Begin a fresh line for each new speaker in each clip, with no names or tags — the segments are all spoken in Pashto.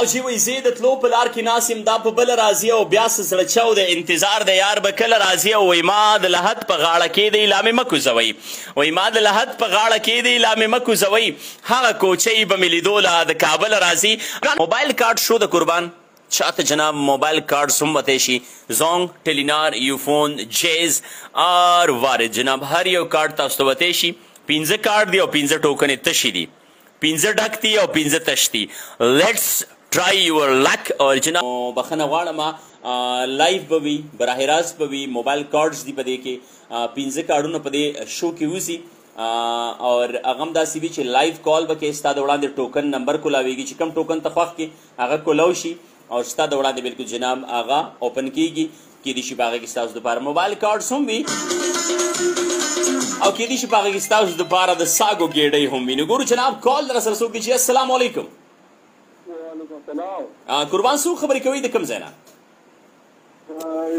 او چې وایي زه د تلو په لار کې ناست یم دا په بله راځي او بیا څه زړه چاو دی انتظار د یار به کله راځي او وایي ما د لحد په غاړه کېدی لا مې مه کوزوئ وایي ما د لحد په غاړه کېدی لا مې مه کوزوئ هغه کوچۍ به مې لیدو له د کابل راځي موبایل کارت شو د قربان چاته جناب موبایل کارت هم وتی شي زونګ ټیلینار یوفون جیز اور وارد جناب هر یو کارت تاسو ته وتی شي 15 کارت دی او 15 ټوکنې تشي دي 15 ډک دي او 15 تش دي لیټس ټرای یور لک اور جناب بخښنه غواړم لایف به وي براه راست به وي موبایل کارډز دي په دې کې 15 کارډونه په دې شو کې وځي اور هغه هم داسې وي چې لایف کال به کې ستا د وړاندې ټوکن نمبر کولاویږي چې کوم ټوکن ته خوښ کې هغه کولاو شي او ستا د وړاندې بلکل جناب هغه اوپن کیږي کیدای شي په هغه کې ستاسو دپاره موبایل کارډز هم وي او کیدای شي په هغه کې ستاسو دپاره د ساګو ګېډۍ هم وي نو ګورو جناب کال در سره څوک دی چې السلام علیکم
وعلیکم السلام
قربان څوک خبرې کوي د کوم ځای نه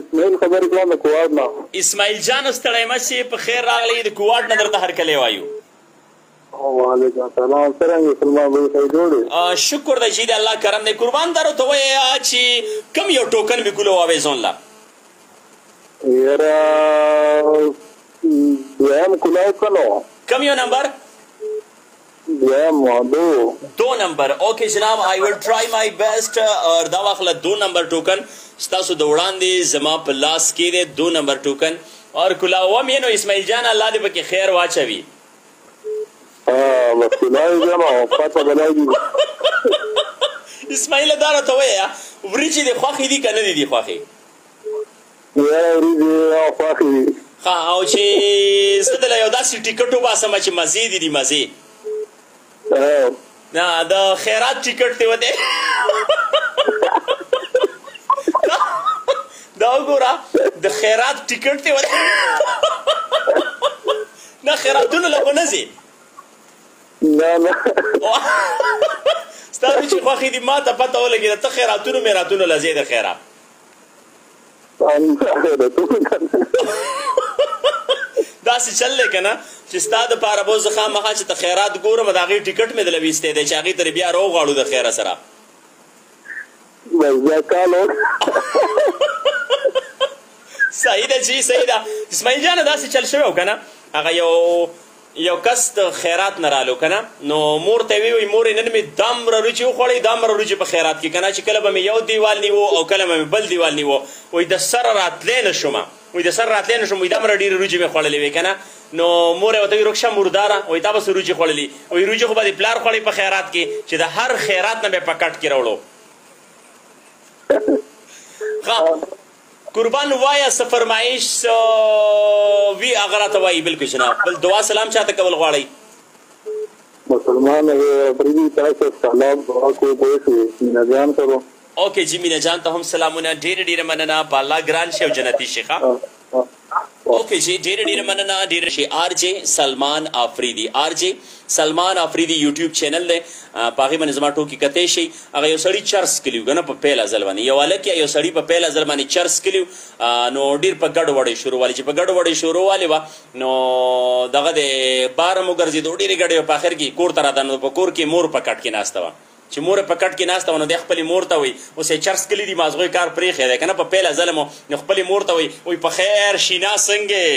اسماعیل خبرې کوم د کوواډ نه
اسماعیل جان ستړی مه شې په خیر راغلی د کوواډ نه درته هرکلی وایو
وعلیکم السلام څرنګه سلمان بھائی صحیح جوړ
شکر دی چې د الله کرم دی قربان دارو ته وایه چې کوم یو ټوکن مې کولاوی ځون له
یاره دویم کولاو کنو
کم یو نمبر
دویم
دو نمبر اوکے جناب آئی ول ٹرائی مائی بیسٹ اور دا واخله 2 نمبر ټوکن ستاسو د وړاندې زما په لاس کې دی 2 نمبر ټوکن اور کولاوم یې نو اسماعیل جان الله دې پکې خیر واچوي اسماعیل دا راته وایه وریجې دې خوښې دي که نه دي دي خوښې او چې زه دله یو داسې ټیکټ وباسم چې مزې دي دي مزې نه د خیرات ټیکټ دی ودی دا وګوره د خیرات ټیکټ دی ودی نه خیراتونه له خو نه ځي ستا چې خوښې دي ما ته پته ولګېده ته خیراتونو میراتونو له ځې د خیرات داسې چل دی که نه چې ستا دپاره به زه خامخا چې ته خیرات ګورم د هغې ټیکټ مې دله ویستی دی چې هغې ته بیا راوغواړو د خیره سره صحیح ده جی صحیح ده اسماعیل جانه داسې چل شوی و که نه هغه یو کس د خیرات نه رالو که نه نو مور ته یې ووایي مورې نن مې دامره روچې وخوړئ دامره روچې په خیرات کې که نه چې کله به مې یو دیوال نیو او کله به مې بل دیوال نیو وایي د سره راتلی نه شومه وایي د سر راتلی نه شوم وایي دامره ډېرې روچې مې خوړلې وې که نه نو مور یې ورته وایي رکشه مرداره وایي تا به څه روچې خوړلي وایي روچې خو به دې پلار خوړئ په خیرات کې چې د هر خیرات نه به یې په کټ کې راوړو قربان وایه څه فرمایش وي هغه راته وایي بلکل جناب بل دعا سلام چاته کول غواړئ
مسلمان پریدي تاسو سلام دعا کو پوه شوې مینا جان کرو
اوکې جی مینا جان ته هم سلامونه ډېره ډېره مننه په الله ګران شي او جنتي شي ښه اوکې جی ډېره ډېره مننه ډېره شي آر جے سلمان آفریدي آر جے سلمان آفریدي یوټیوب چینل دی په هغې باندې زما ټوکې کتی شي هغه یو سړي چرس کلیو که نه په پیله ځل باندې یو هلک یو سړي په پیله ځل باندې چرس کلیو نو ډېر په ګډو وډۍ شروع والي چې په ګډو وډۍ شروع والې وه نو دغه د باره مو ګرځېدو ډېرې ګډې په آخر کې کور ته راته نو په کور کې مور په کټ کې ناسته وه چې مور په کټ کې ناسته وه نو دی خپلې مور ته وایي اوس یې چرس کلي دي مازغوی کار پرېښی دی که نه په پیله ځله مو نو خپلې مور ته وایي په خیر شینا څنګې